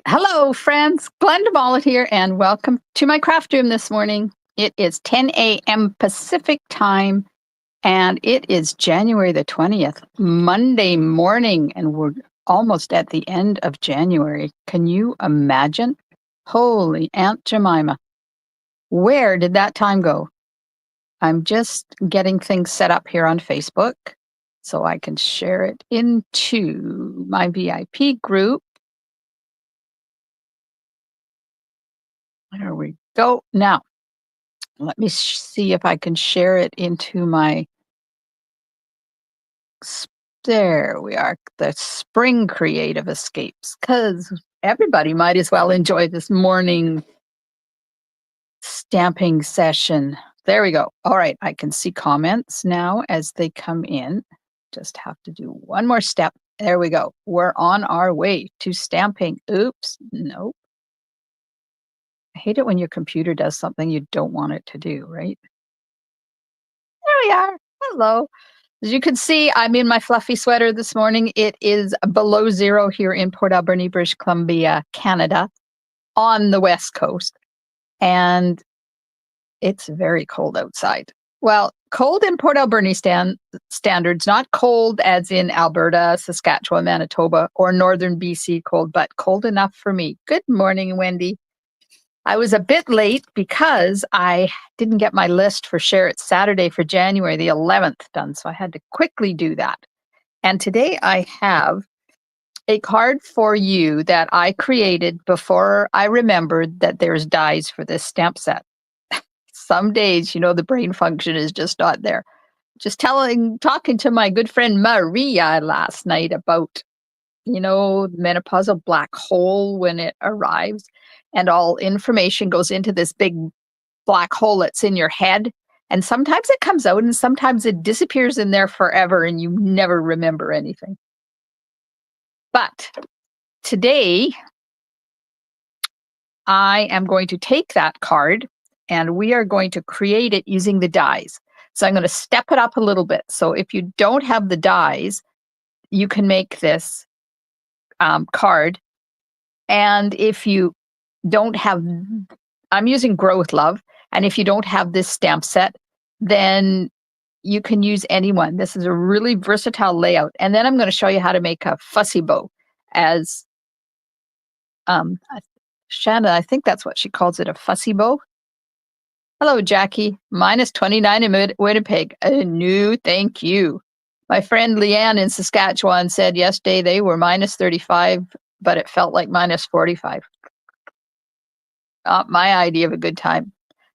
Hello, friends. Glenda Mollett here, and welcome to my craft room this morning. It is 10 a.m. Pacific time, and it is January the 20th, Monday morning, and we're almost at the end of January. Can you imagine? Holy Aunt Jemima. Where did that time go? I'm just getting things set up here on Facebook so I can share it into my VIP group. There we go. Now, let me see if I can share it into my. There we are, the spring creative escapes, because everybody might as well enjoy this morning stamping session. There we go. All right, I can see comments now as they come in. Just have to do one more step. There we go. We're on our way to stamping. Oops, nope. I hate it when your computer does something you don't want it to do, right? There we are. Hello. As you can see, I'm in my fluffy sweater this morning. It is below zero here in Port Alberni, British Columbia, Canada, on the West Coast. And it's very cold outside. Well, cold in Port Alberni standards, not cold as in Alberta, Saskatchewan, Manitoba, or northern BC cold, but cold enough for me. Good morning, Wendy. I was a bit late because I didn't get my list for Share It Saturday for January the 11th done, so I had to quickly do that. And today I have a card for you that I created before I remembered that there's dies for this stamp set. Some days, the brain function is just not there. Just talking to my good friend Maria last night about, menopausal black hole when it arrives. And all information goes into this big black hole that's in your head. And sometimes it comes out and sometimes it disappears in there forever and you never remember anything. But today, I am going to take that card and we are going to create it using the dies. So I'm going to step it up a little bit. So if you don't have the dies, you can make this card. And if you don't have, I'm using Grow with Love. And if you don't have this stamp set, then you can use any one. This is a really versatile layout. And then I'm going to show you how to make a fussy bow as Shanna, I think that's what she calls it, a fussy bow. Hello, Jackie. -29 in Winnipeg. No, thank you. My friend Leanne in Saskatchewan said yesterday they were -35, but it felt like -45. Not my idea of a good time.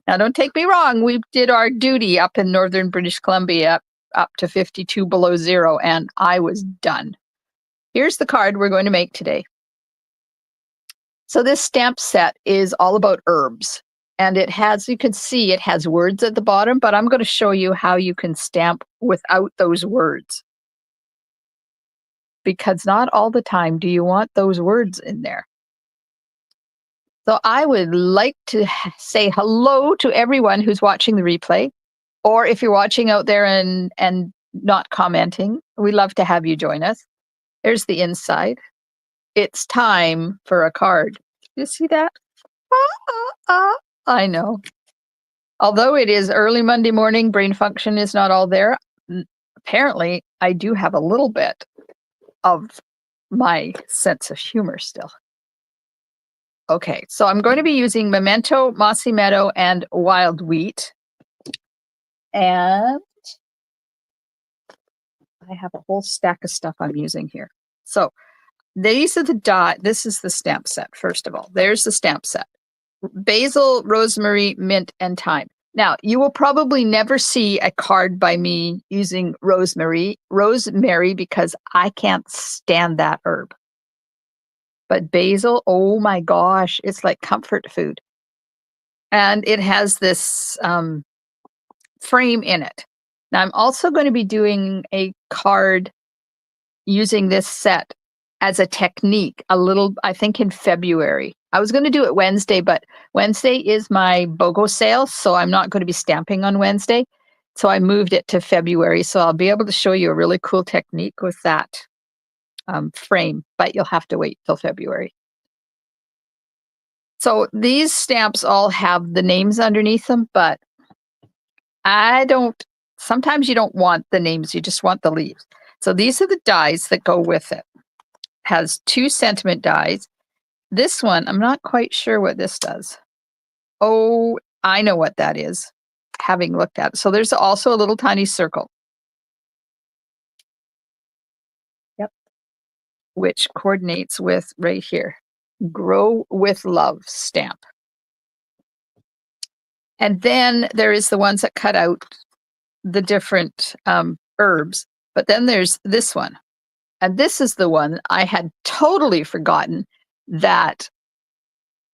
Now, don't take me wrong. We did our duty up in northern British Columbia up to 52 below zero, and I was done. Here's the card we're going to make today. So this stamp set is all about herbs. And it has, you can see it has words at the bottom, but I'm going to show you how you can stamp without those words. Because not all the time do you want those words in there. So I would like to say hello to everyone who's watching the replay, or if you're watching out there and not commenting, we'd love to have you join us. There's the inside. It's time for a card. You see that? I know. Although it is early Monday morning, brain function is not all there. Apparently, I do have a little bit of my sense of humor still. Okay, so I'm going to be using Memento, Mossy Meadow, and Wild Wheat. And I have a whole stack of stuff I'm using here. So these are this is the stamp set, first of all. There's the stamp set. Basil, rosemary, mint, and thyme. Now, you will probably never see a card by me using rosemary because I can't stand that herb. But basil, oh my gosh, it's like comfort food. And it has this frame in it. Now, I'm also going to be doing a card using this set as a technique I think in February. I was going to do it Wednesday, but Wednesday is my BOGO sale, so I'm not going to be stamping on Wednesday. So I moved it to February, so I'll be able to show you a really cool technique with that frame, but you'll have to wait till February. So these stamps all have the names underneath them, but sometimes you don't want the names, you just want the leaves. So these are the dies that go with it. Has 2 sentiment dies. This one, I'm not quite sure what this does. Oh, I know what that is, having looked at it. So there's also a little tiny circle. Yep. Which coordinates with right here, Grow with Love stamp. And then there is the ones that cut out the different herbs. But then there's this one. And this is the one I had totally forgotten that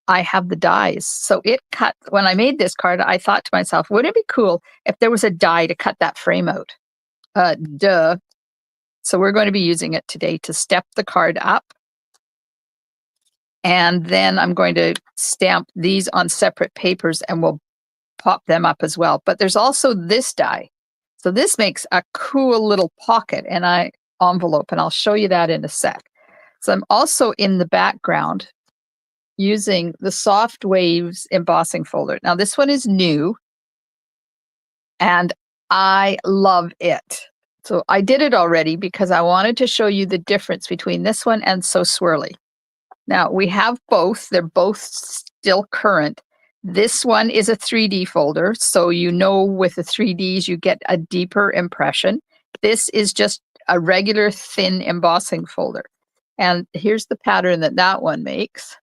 I have the dies. So it cut, when I made this card, I thought to myself, wouldn't it be cool if there was a die to cut that frame out? Duh. So we're going to be using it today to step the card up. And then I'm going to stamp these on separate papers and we'll pop them up as well. But there's also this die. So this makes a cool little pocket and envelope, and I'll show you that in a sec. So I'm also in the background using the Soft Waves embossing folder. Now this one is new and I love it. So I did it already because I wanted to show you the difference between this one and So Swirly. Now we have both, they're both still current. This one is a 3D folder, so you know with the 3Ds you get a deeper impression. This is just a regular thin embossing folder. And here's the pattern that that one makes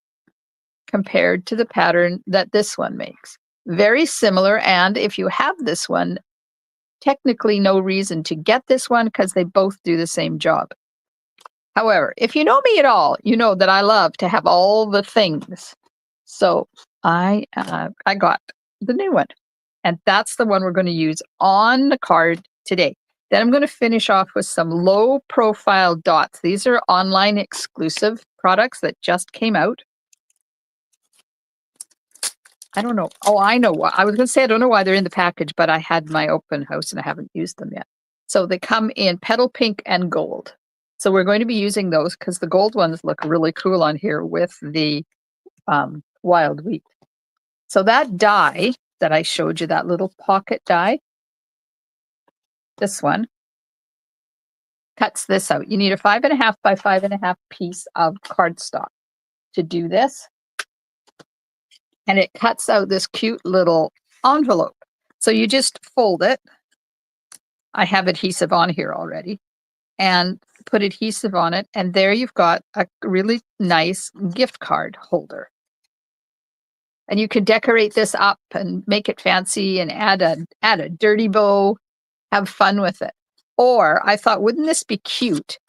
compared to the pattern that this one makes. Very similar, and if you have this one, technically no reason to get this one because they both do the same job. However, if you know me at all, you know that I love to have all the things. So I got the new one, and that's the one we're going to use on the card today. Then I'm going to finish off with some low profile dots. These are online exclusive products that just came out. I don't know. Oh, I know why. I was going to say I don't know why they're in the package, but I had my open house and I haven't used them yet. So they come in petal pink and gold. So we're going to be using those because the gold ones look really cool on here with the wild wheat. So that die that I showed you, that little pocket die, this one, cuts this out. You need a 5.5 by 5.5 piece of cardstock to do this. And it cuts out this cute little envelope. So you just fold it. I have adhesive on here already. And put adhesive on it. And there you've got a really nice gift card holder. And you can decorate this up and make it fancy and add a dirty bow, have fun with it. Or I thought, wouldn't this be cute?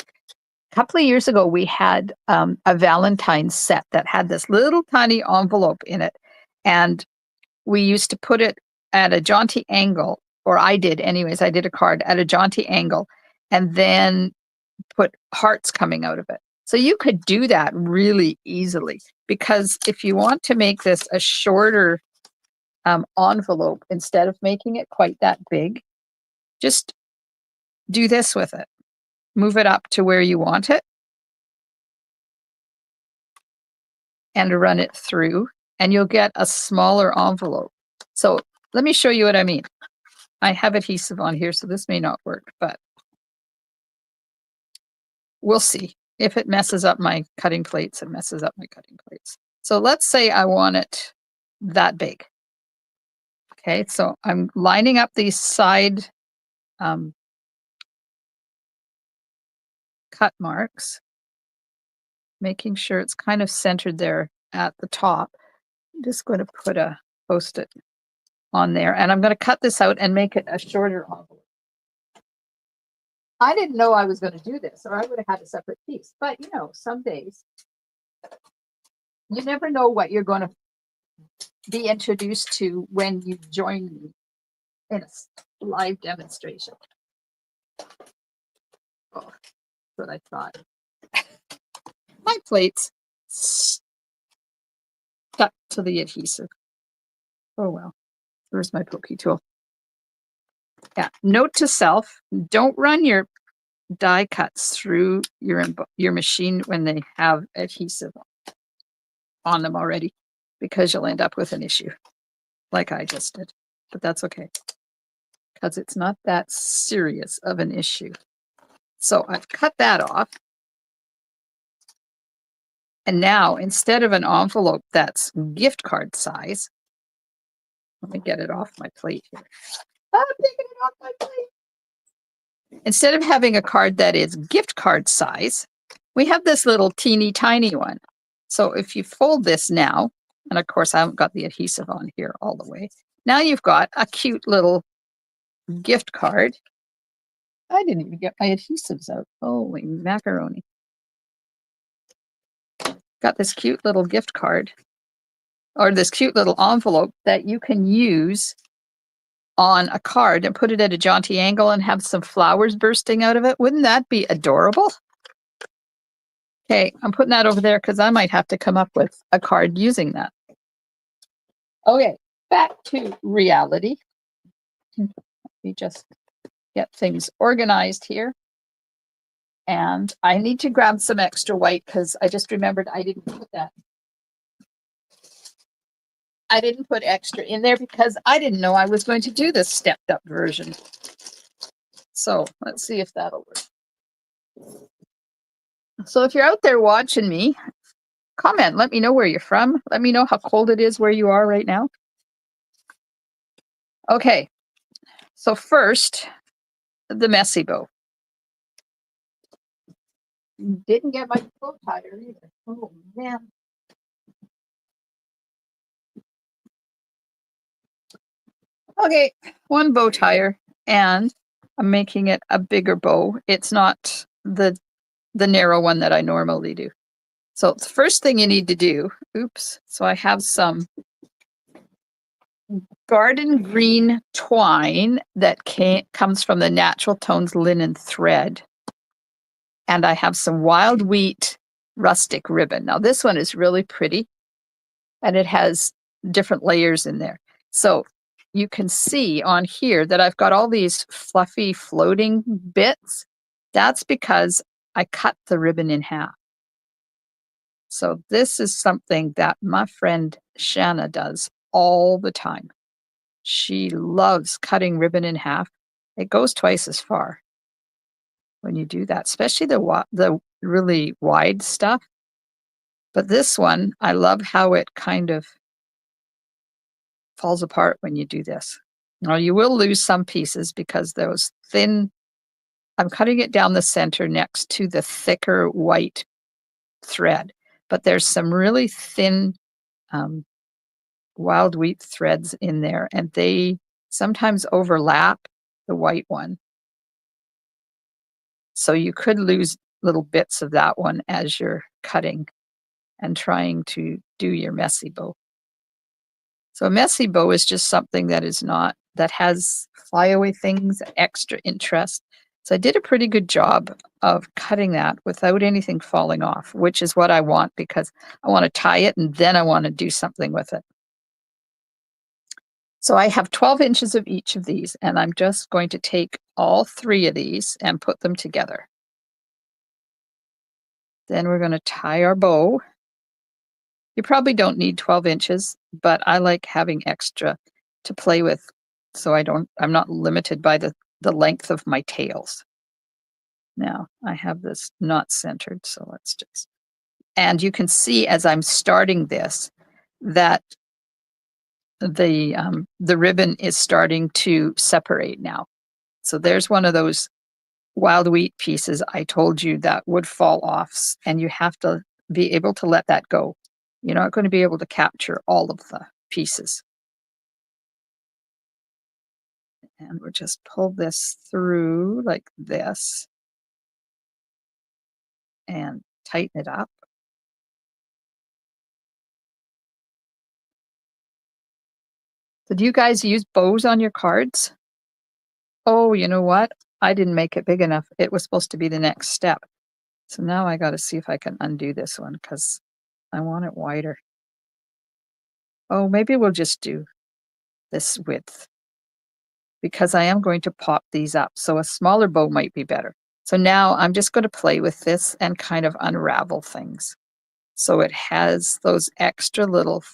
A couple of years ago, we had a Valentine's set that had this little tiny envelope in it. And we used to put it at a jaunty angle, or I did anyways, I did a card at a jaunty angle, and then put hearts coming out of it. So you could do that really easily, because if you want to make this a shorter envelope, instead of making it quite that big, just do this with it. Move it up to where you want it and run it through, and you'll get a smaller envelope. So let me show you what I mean. I have adhesive on here, so this may not work, but we'll see. If it messes up my cutting plates, it messes up my cutting plates. So let's say I want it that big. Okay, so I'm lining up these side cut marks, making sure it's kind of centered there at the top. I'm just going to put a Post-it on there, and I'm going to cut this out and make it a shorter envelope. I didn't know I was going to do this, or I would have had a separate piece. But you know, some days you never know what you're going to be introduced to when you join me in a live demonstration. Oh, that's what I thought. My plates stuck to the adhesive. Oh well, where's my pokey tool? Yeah, note to self, don't run your die cuts through your machine when they have adhesive on them already, because you'll end up with an issue like I just did. But that's okay, because it's not that serious of an issue. So I've cut that off. And now, instead of an envelope that's gift card size, let me get it off my plate here. I'm taking it off my plate. Instead of having a card that is gift card size, we have this little teeny tiny one. So if you fold this now, and of course I haven't got the adhesive on here all the way. Now you've got a cute little gift card. I didn't even get my adhesives out. Holy macaroni. Got this cute little gift card, or this cute little envelope that you can use on a card and put it at a jaunty angle and have some flowers bursting out of it. Wouldn't that be adorable? Okay, I'm putting that over there because I might have to come up with a card using that. Okay, back to reality. Let me just get things organized here. And I need to grab some extra white because I just remembered I didn't put that. I didn't put extra in there because I didn't know I was going to do this stepped up version. So let's see if that'll work. So if you're out there watching me, comment, let me know where you're from. Let me know how cold it is where you are right now. Okay, so first, the messy bow. Didn't get my bow tie either. Oh man. Okay, one bow tie, and I'm making it a bigger bow. It's not the narrow one that I normally do. So the first thing you need to do, oops, so I have some garden green twine that comes from the Natural Tones linen thread. And I have some wild wheat rustic ribbon. Now this one is really pretty and it has different layers in there. So you can see on here that I've got all these fluffy floating bits. That's because I cut the ribbon in half. So this is something that my friend Shanna does all the time. She loves cutting ribbon in half. It goes twice as far when you do that, especially the really wide stuff. But this one, I love how it kind of falls apart when you do this. Now you will lose some pieces because those thin, I'm cutting it down the center next to the thicker white thread, but there's some really thin wild wheat threads in there, and they sometimes overlap the white one. So you could lose little bits of that one as you're cutting and trying to do your messy bow. So a messy bow is just something that has flyaway things, extra interest. So I did a pretty good job of cutting that without anything falling off, which is what I want because I want to tie it and then I want to do something with it. So I have 12 inches of each of these, and I'm just going to take all 3 of these and put them together. Then we're going to tie our bow. You probably don't need 12 inches, but I like having extra to play with so I'm not limited by the length of my tails. Now I have this not centered, so let's just, and you can see as I'm starting this that the ribbon is starting to separate now. So there's one of those wild wheat pieces I told you that would fall off, and you have to be able to let that go. You're not going to be able to capture all of the pieces. And we'll just pull this through like this and tighten it up. So do you guys use bows on your cards? Oh, you know what? I didn't make it big enough. It was supposed to be the next step. So now I got to see if I can undo this one because I want it wider. Oh, maybe we'll just do this width because I am going to pop these up. So a smaller bow might be better. So now I'm just going to play with this and kind of unravel things. So it has those extra little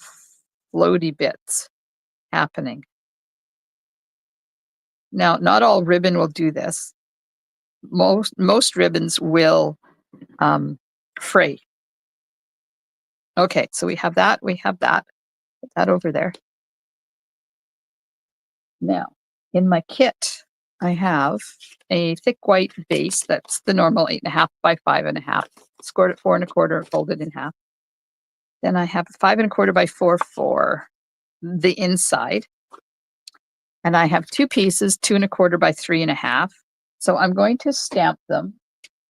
floaty bits happening. Now, not all ribbon will do this. Most ribbons will fray. Okay, so we have that, put that over there. Now, in my kit, I have a thick white base that's the normal 8.5 by 5.5, scored at 4 1/4, folded in half. Then I have a 5 1/4 by 4 for the inside. And I have 2 pieces, 2 1/4 by 3.5. So I'm going to stamp them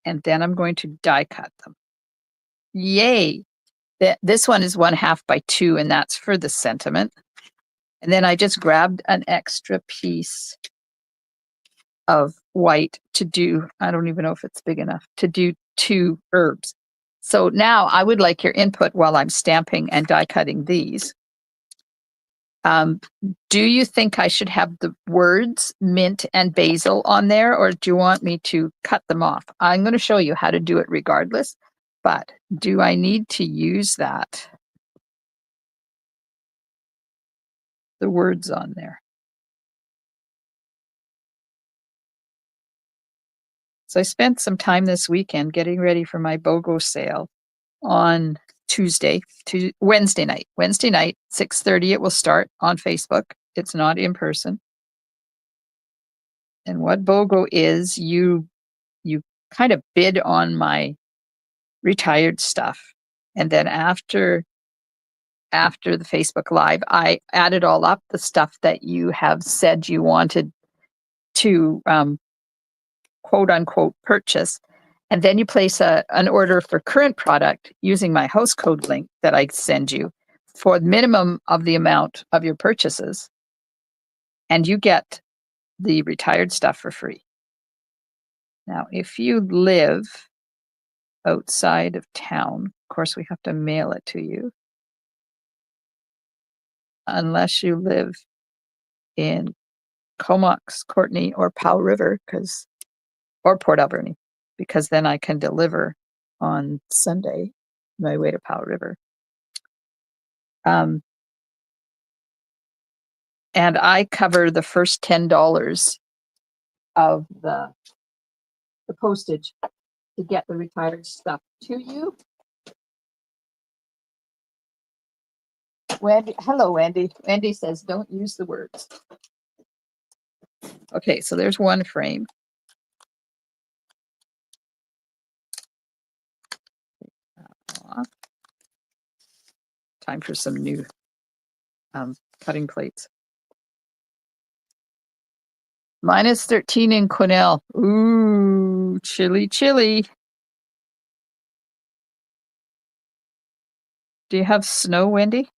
and then I'm going to die cut them. Yay! This one is 1/2 by 2 and that's for the sentiment. And then I just grabbed an extra piece of white to do, I don't even know if it's big enough, to do 2 herbs. So now I would like your input while I'm stamping and die cutting these. Do you think I should have the words mint and basil on there, or do you want me to cut them off? I'm going to show you how to do it regardless, but do I need to use that? The words on there. So I spent some time this weekend getting ready for my BOGO sale on Wednesday night. Wednesday night, 6:30 it will start on Facebook. It's not in person. And what BOGO is, you kind of bid on my retired stuff. And then after the Facebook Live, I added all up the stuff that you have said you wanted to quote unquote purchase. And then you place an order for current product using my house code link that I send you for the minimum of the amount of your purchases. And you get the retired stuff for free. Now, if you live outside of town, of course, we have to mail it to you. Unless you live in Comox, Courtney, or Powell River, or Port Alberni, because then I can deliver on Sunday my way to Powell River. And I cover the first $10 of the postage to get the retired stuff to you. Wendy, hello, Wendy. Wendy says, don't use the words. Okay, so there's one frame. Time for some new cutting plates. -13 in Quesnel. Ooh, chilly, chilly. Do you have snow, Wendy?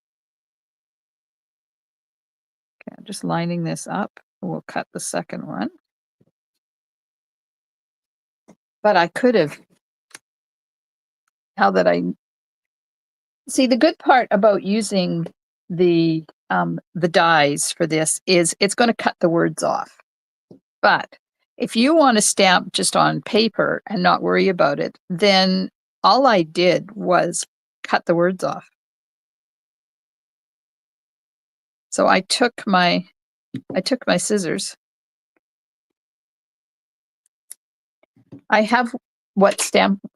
Okay, I'm just lining this up. We'll cut the second one. But I could have, now that I see, the good part about using the dies for this is it's going to cut the words off. But if you want to stamp just on paper and not worry about it, then all I did was cut the words off. So I took my scissors. I have what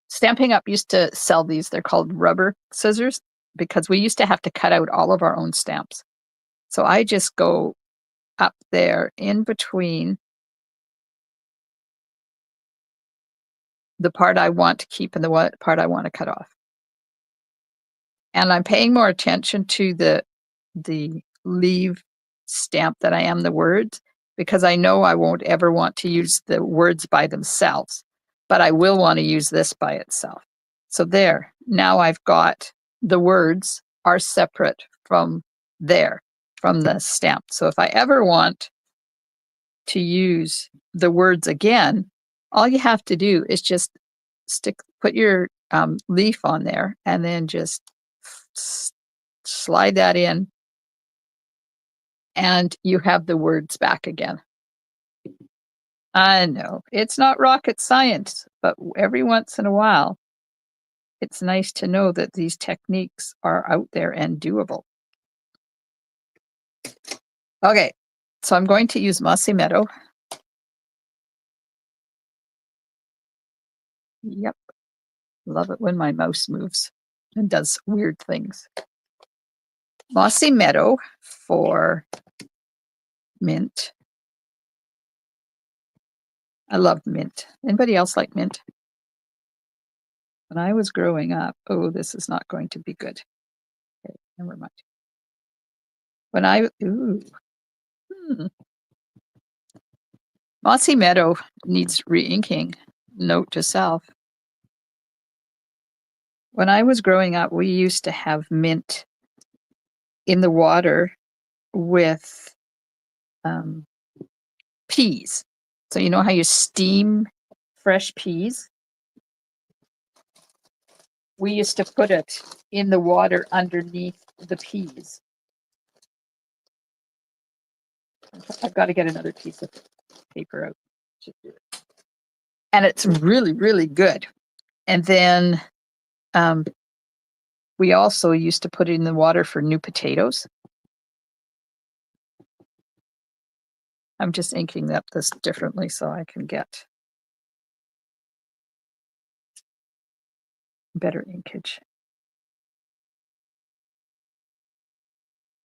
Stamping Up used to sell these. They're called rubber scissors because we used to have to cut out all of our own stamps. So I just go up there in between the part I want to keep and the part I want to cut off. And I'm paying more attention to the leave stamp than I am the words, because I know I won't ever want to use the words by themselves, but I will want to use this by itself. So there, now I've got the words are separate from the stamp. So if I ever want to use the words again, all you have to do is just put your leaf on there and then just slide that in and you have the words back again. I know it's not rocket science, but every once in a while, it's nice to know that these techniques are out there and doable. Okay, so I'm going to use Mossy Meadow. Yep. Love it when my mouse moves and does weird things. Mossy Meadow for mint. I love mint. Anybody else like mint? When I was growing up, oh, this is not going to be good. Okay, never mind. When I, ooh, Mossy Meadow needs re-inking. Note to self. When I was growing up, we used to have mint in the water with peas. So you know how you steam fresh peas? We used to put it in the water underneath the peas. I've got to get another piece of paper out. And it's really, really good. And then we also used to put it in the water for new potatoes. I'm just inking up this differently so I can get better inkage.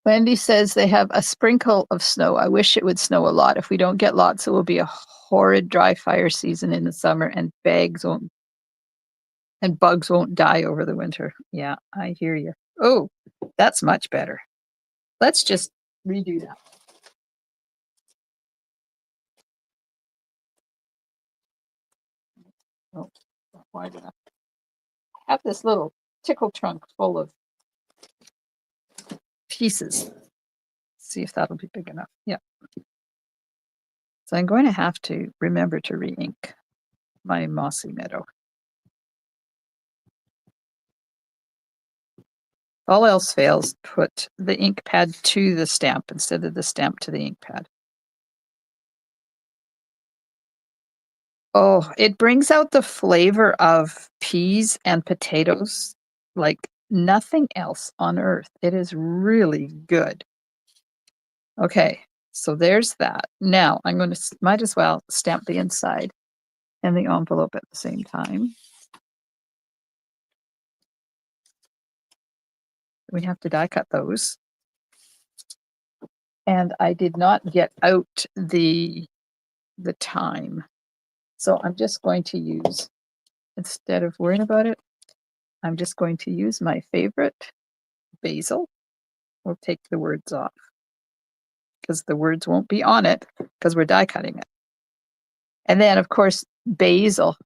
Wendy says they have a sprinkle of snow. I wish it would snow a lot. If we don't get lots, it will be a horrid dry fire season in the summer and bugs won't die over the winter. Yeah, I hear you. Oh, that's much better. Let's just redo that. Oh, why did I have this little tickle trunk full of pieces? See if that'll be big enough. Yeah. So I'm going to have to remember to re-ink my Mossy Meadow. All else fails, put the ink pad to the stamp instead of the stamp to the ink pad. Oh, it brings out the flavor of peas and potatoes like nothing else on earth. It is really good. Okay, so there's that. Now I'm going to, might as well stamp the inside and the envelope at the same time. We have to die cut those. And I did not get out the time. So I'm just going to use, instead of worrying about it, I'm just going to use my favorite basil. We'll take the words off because the words won't be on it because we're die cutting it. And then, of course, basil.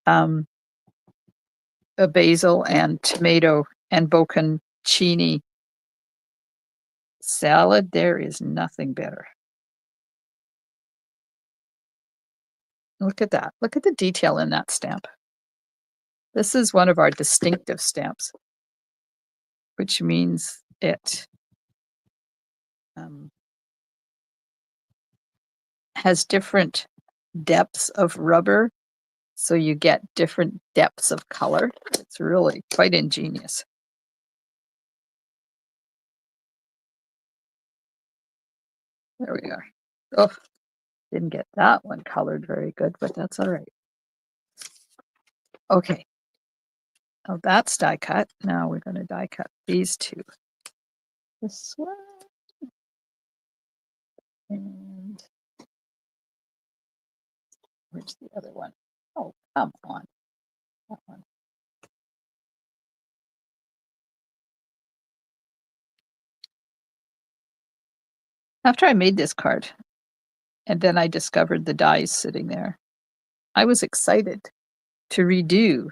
A basil and tomato and bocconcini salad. There is nothing better. Look at that. Look at the detail in that stamp. This is one of our distinctive stamps, which means it has different depths of rubber, so you get different depths of color. It's really quite ingenious. There we are. Oh, didn't get that one colored very good, but that's all right. Okay. Oh, that's die cut. Now we're going to die cut these two. This one. And where's the other one? Oh, come on. That one. After I made this card, and then I discovered the dies sitting there, I was excited to redo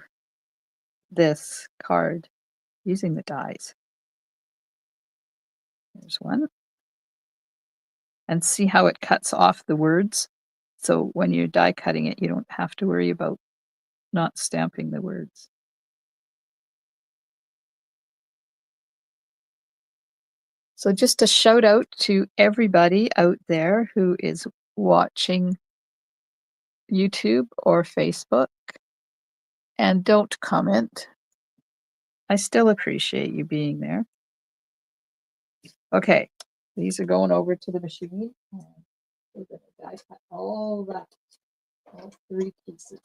this card using the dies. There's one. And see how it cuts off the words? So when you're die cutting it, you don't have to worry about not stamping the words. So just a shout out to everybody out there who is watching YouTube or Facebook. And don't comment. I still appreciate you being there. Okay, these are going over to the machine. And we're going to die cut all that, all 3 pieces.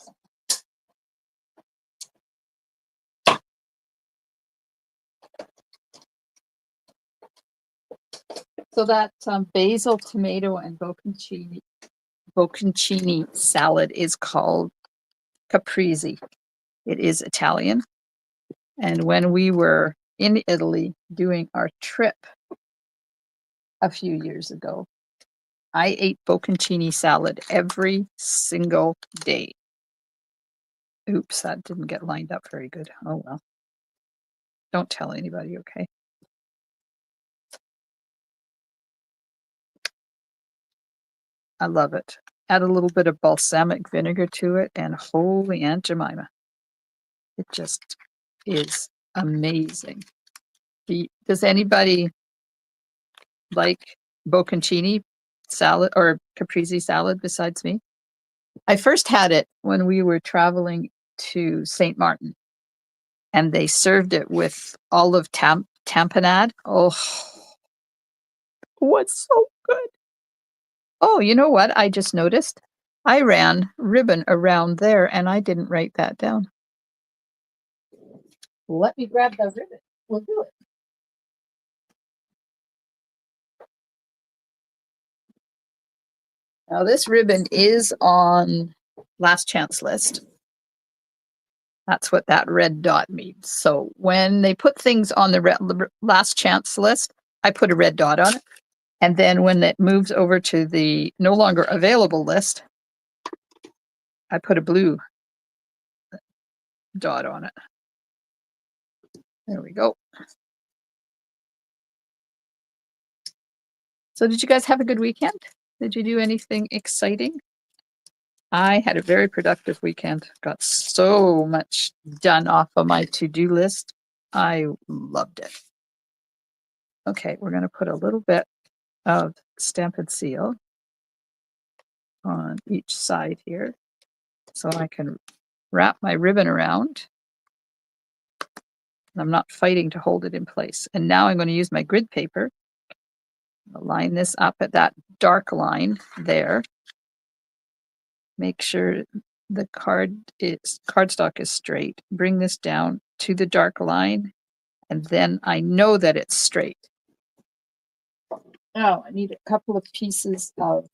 So that basil, tomato, and bocconcini salad is called caprese. It is Italian. And when we were in Italy doing our trip a few years ago, I ate bocconcini salad every single day. Oops, that didn't get lined up very good. Oh well. Don't tell anybody, okay? I love it. Add a little bit of balsamic vinegar to it, and holy Aunt Jemima. It just is amazing. Does anybody like bocconcini salad or caprese salad besides me? I first had it when we were traveling to St. Martin, and they served it with olive tamponade. Oh, what's so good. Oh, you know what? I just noticed. I ran ribbon around there, and I didn't write that down. Let me grab the ribbon. We'll do it. Now, this ribbon is on last chance list. That's what that red dot means. So when they put things on the last chance list, I put a red dot on it. And then when it moves over to the no longer available list, I put a blue dot on it. There we go. So did you guys have a good weekend? Did you do anything exciting? I had a very productive weekend. Got so much done off of my to-do list. I loved it. Okay, we're going to put a little bit of Stampin' Seal on each side here so I can wrap my ribbon around. I'm not fighting to hold it in place. And now I'm going to use my grid paper. I'll line this up at that dark line there. Make sure the cardstock is straight. Bring this down to the dark line, and then I know that it's straight. Now I need a couple of pieces of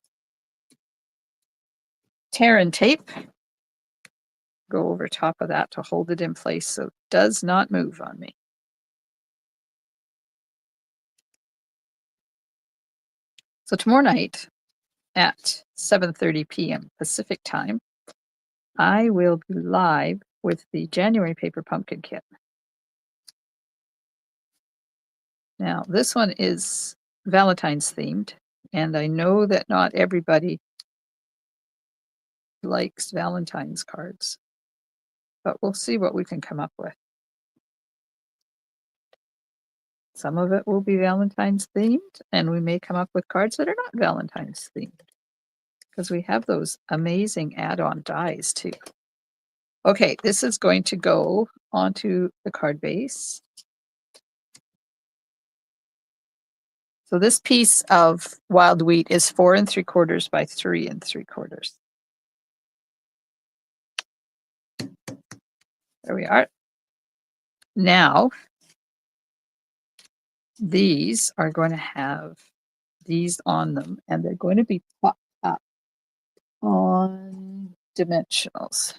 tear and tape. Go over top of that to hold it in place so it does not move on me. So tomorrow night at 7:30 p.m. Pacific time, I will be live with the January paper pumpkin kit. Now, this one is Valentine's themed, and I know that not everybody likes Valentine's cards, but we'll see what we can come up with. Some of it will be Valentine's themed, and we may come up with cards that are not Valentine's themed, because we have those amazing add-on dies too. Okay, this is going to go onto the card base. So this piece of wild wheat is 4 3/4 by 3 3/4. There we are. Now, these are going to have these on them, and they're going to be popped up on dimensionals.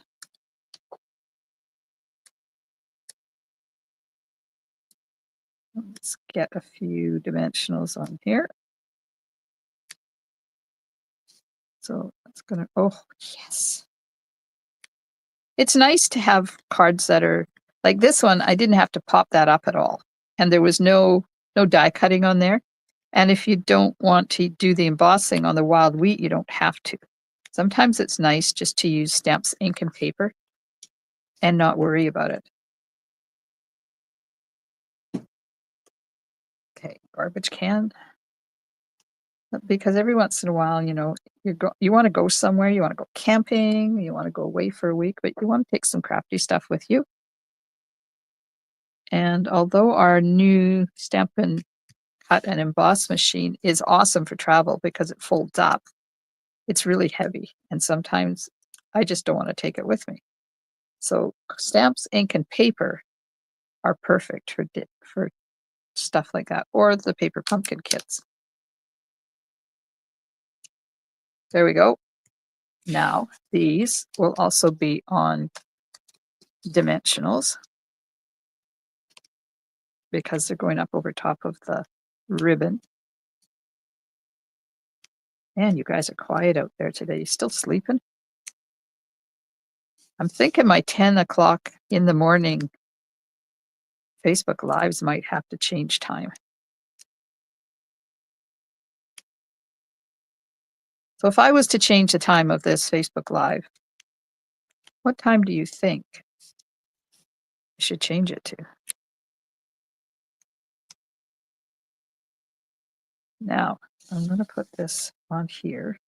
Let's get a few dimensionals on here. So that's gonna, oh, yes. It's nice to have cards that are like this one. I didn't have to pop that up at all. And there was no die cutting on there. And if you don't want to do the embossing on the wild wheat, you don't have to. Sometimes it's nice just to use stamps, ink, and paper and not worry about it. Okay, garbage can. Because every once in a while, you know, you want to go somewhere, you want to go camping, you want to go away for a week, but you want to take some crafty stuff with you. And although our new Stampin' cut and emboss machine is awesome for travel because it folds up. It's really heavy, and sometimes I just don't want to take it with me. So stamps, ink, and paper are perfect for stuff like that, or the paper pumpkin kits. There we go. Now, these will also be on dimensionals because they're going up over top of the ribbon. Man, you guys are quiet out there today. You still sleeping? I'm thinking my 10 o'clock in the morning Facebook Lives might have to change time. So if I was to change the time of this Facebook Live, what time do you think I should change it to? Now, I'm going to put this on here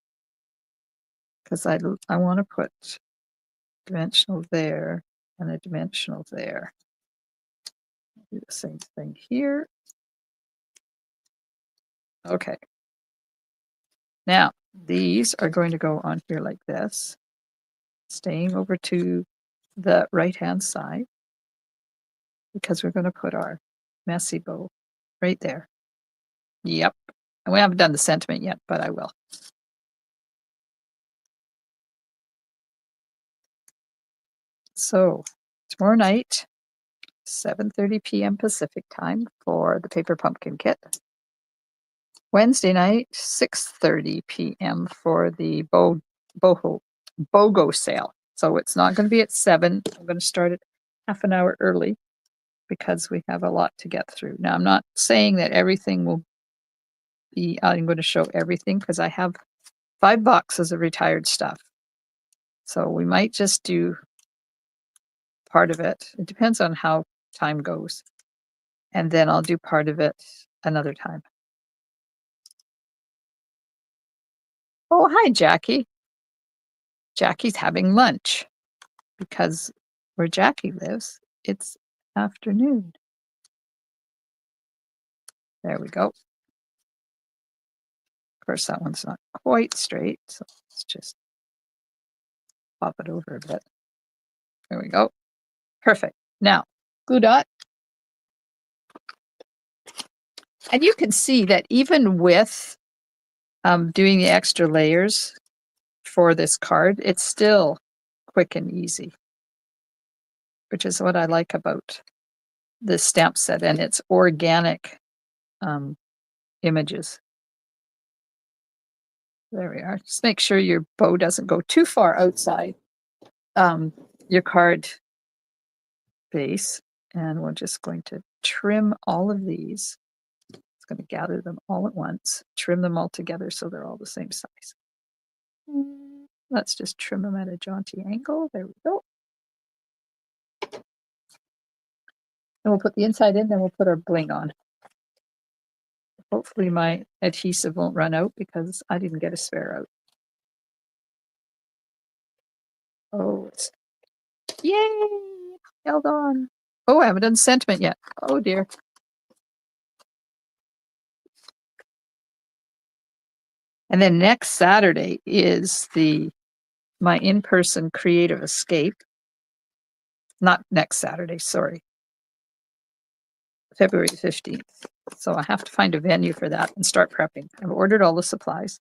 because I want to put dimensional there and a dimensional there. Do the same thing here. Okay. Now, these are going to go on here like this, staying over to the right-hand side because we're going to put our messy bow right there. Yep. And we haven't done the sentiment yet, but I will. So tomorrow night, 7:30 p.m. Pacific time for the paper pumpkin kit. Wednesday night, 6:30 p.m. for the BOGO sale. So it's not going to be at 7. I'm going to start it half an hour early because we have a lot to get through. Now, I'm not saying that everything will be, I'm going to show everything because I have 5 boxes of retired stuff. So we might just do part of it. It depends on how time goes. And then I'll do part of it another time. Oh, hi, Jackie. Jackie's having lunch because where Jackie lives, it's afternoon. There we go. Of course, that one's not quite straight, so let's just pop it over a bit. There we go. Perfect. Now, glue dot. And you can see that even with doing the extra layers for this card, it's still quick and easy, which is what I like about this stamp set, and it's organic images. There we are. Just make sure your bow doesn't go too far outside your card base. And we're just going to trim all of these. It's going to gather them all at once, trim them all together so they're all the same size. Let's just trim them at a jaunty angle. There we go. And we'll put the inside in, then we'll put our bling on. Hopefully my adhesive won't run out because I didn't get a spare out. Oh, it's yay! Held on. Oh, I haven't done sentiment yet. Oh dear. And then next Saturday is my in-person creative escape. Not next Saturday, sorry. February 15th. So I have to find a venue for that and start prepping. I've ordered all the supplies.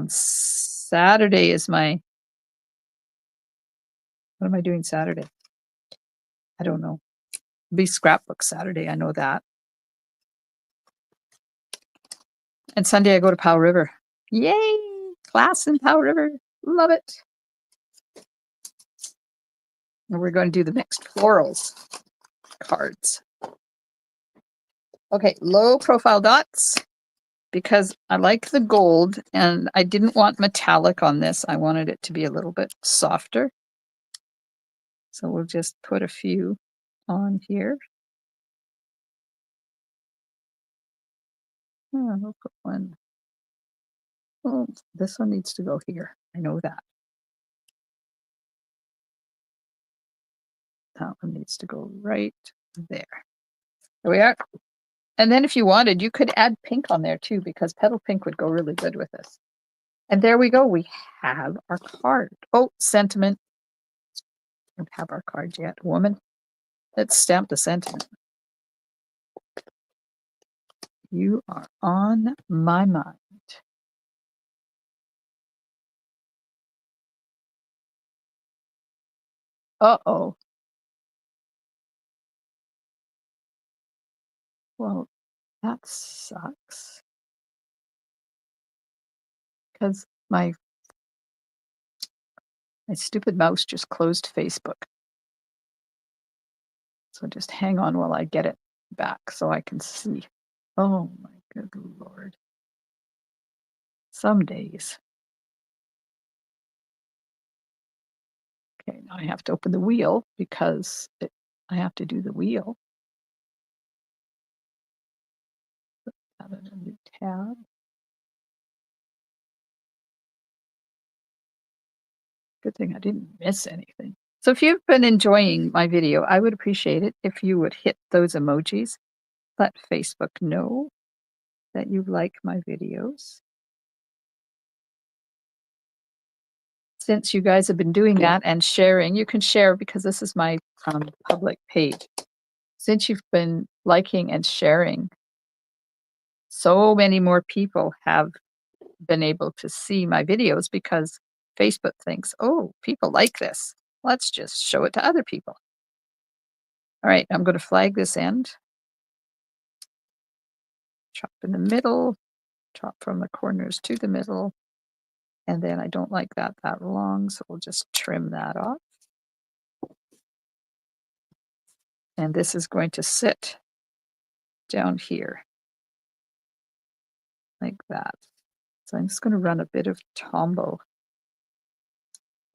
Saturday is what am I doing Saturday? I don't know. It'll be scrapbook Saturday, I know that. And Sunday I go to Powell River. Yay! Class in Powell River. Love it. And we're going to do the mixed florals cards. Okay, low profile dots because I like the gold and I didn't want metallic on this. I wanted it to be a little bit softer. So we'll just put a few on here. Oh, we'll put one. Oh, this one needs to go here. I know that. That one needs to go right there. There we are. And then if you wanted, you could add pink on there too, because petal pink would go really good with this. And there we go. We have our card. Oh, sentiment. Don't have our card yet. Woman, let's stamp the sentiment. You are on my mind. Uh-oh. Well, that sucks. Because my stupid mouse just closed Facebook. So just hang on while I get it back so I can see. Oh my good Lord. Some days. Okay, now I have to open the wheel because I have to do the wheel. Add a new tab. Good thing I didn't miss anything. So if you've been enjoying my video, I would appreciate it if you would hit those emojis. Let Facebook know that you like my videos. Since you guys have been doing that and sharing, you can share because this is my public page. Since you've been liking and sharing, so many more people have been able to see my videos because Facebook thinks, oh, people like this. Let's just show it to other people. All right, I'm going to flag this end. Chop in the middle, chop from the corners to the middle. And then I don't like that long, so we'll just trim that off. And this is going to sit down here like that. So I'm just going to run a bit of Tombow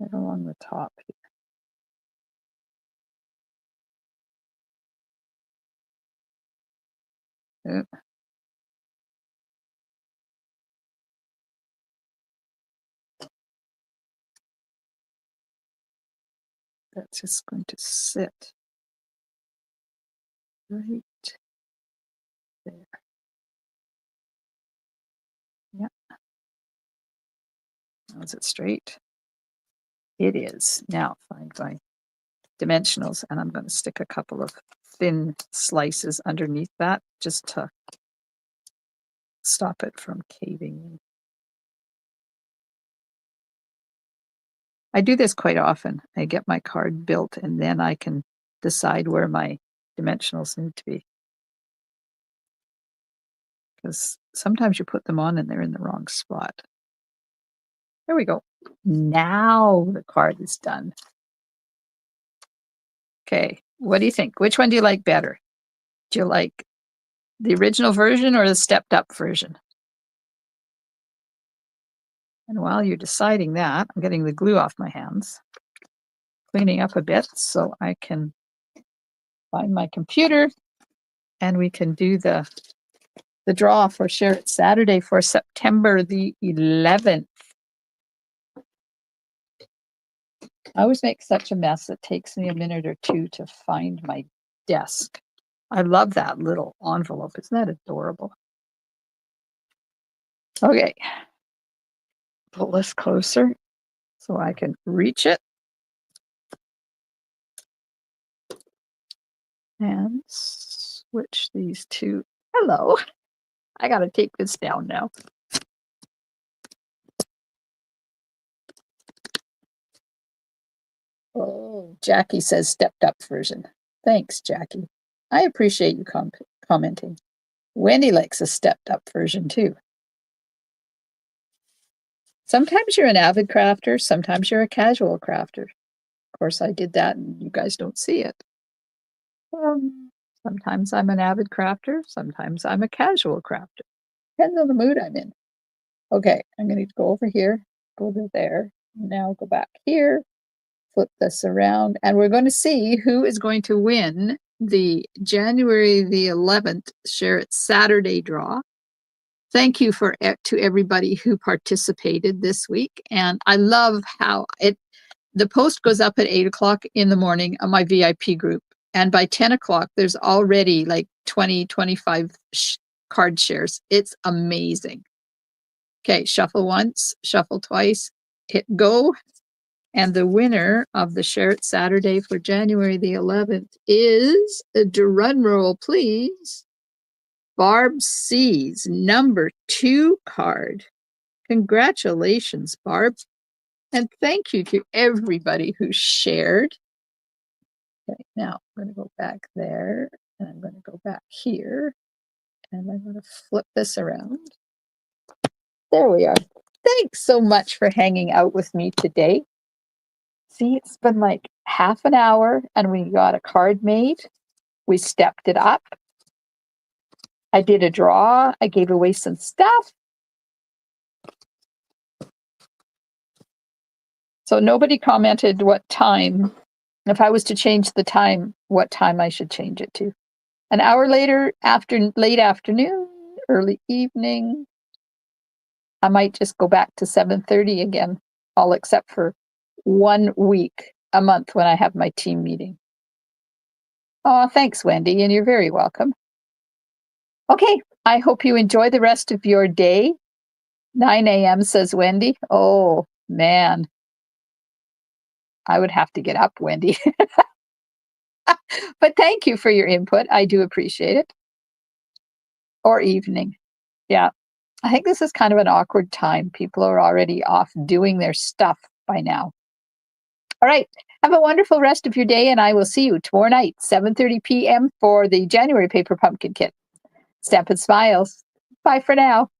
right along the top here. That's just going to sit right there. Yeah. Now is it straight? It is. Now find my dimensionals, and I'm going to stick a couple of thin slices underneath that just to stop it from caving in. I do this quite often. I get my card built and then I can decide where my dimensionals need to be. Because sometimes you put them on and they're in the wrong spot. There we go. Now the card is done. Okay, what do you think? Which one do you like better? Do you like the original version or the stepped up version? And while you're deciding that, I'm getting the glue off my hands, cleaning up a bit so I can find my computer and we can do the draw for Share It Saturday for September the 11th. I always make such a mess, it takes me a minute or two to find my desk. I love that little envelope. Isn't that adorable? Okay. Pull this closer so I can reach it. And switch these two. Hello. I got to take this down now. Oh, Jackie says stepped up version. Thanks, Jackie. I appreciate you commenting. Wendy likes a stepped up version too. Sometimes you're an avid crafter, sometimes you're a casual crafter. Of course, I did that and you guys don't see it. Sometimes I'm an avid crafter, sometimes I'm a casual crafter. Depends on the mood I'm in. Okay, I'm going to go over here, go to there, now go back here, flip this around, and we're going to see who is going to win the January the 11th Share It Saturday draw. Thank you to everybody who participated this week, and I love how the post goes up at 8 o'clock in the morning on my VIP group. And by 10 o'clock, there's already like 20, 25 card shares. It's amazing. Okay, shuffle once, shuffle twice, hit go. And the winner of the Share It Saturday for January the 11th is, drum roll please, Barb C's number 2 card. Congratulations, Barb. And thank you to everybody who shared. Okay, now I'm going to go back there, and I'm going to go back here, and I'm going to flip this around. There we are. Thanks so much for hanging out with me today. See, it's been like half an hour, and we got a card made. We stepped it up. I did a draw. I gave away some stuff. So nobody commented what time. If I was to change the time, what time I should change it to. An hour later, late afternoon, early evening. I might just go back to 7:30 again, all except for 1 week a month when I have my team meeting. Oh, thanks, Wendy, and you're very welcome. Okay, I hope you enjoy the rest of your day. 9 a.m. says Wendy. Oh, man. I would have to get up, Wendy. But thank you for your input. I do appreciate it. Or evening. Yeah. I think this is kind of an awkward time. People are already off doing their stuff by now. All right. Have a wonderful rest of your day, and I will see you tomorrow night, 7:30 p.m. for the January Paper Pumpkin Kit. Stampin' Smiles. Bye for now.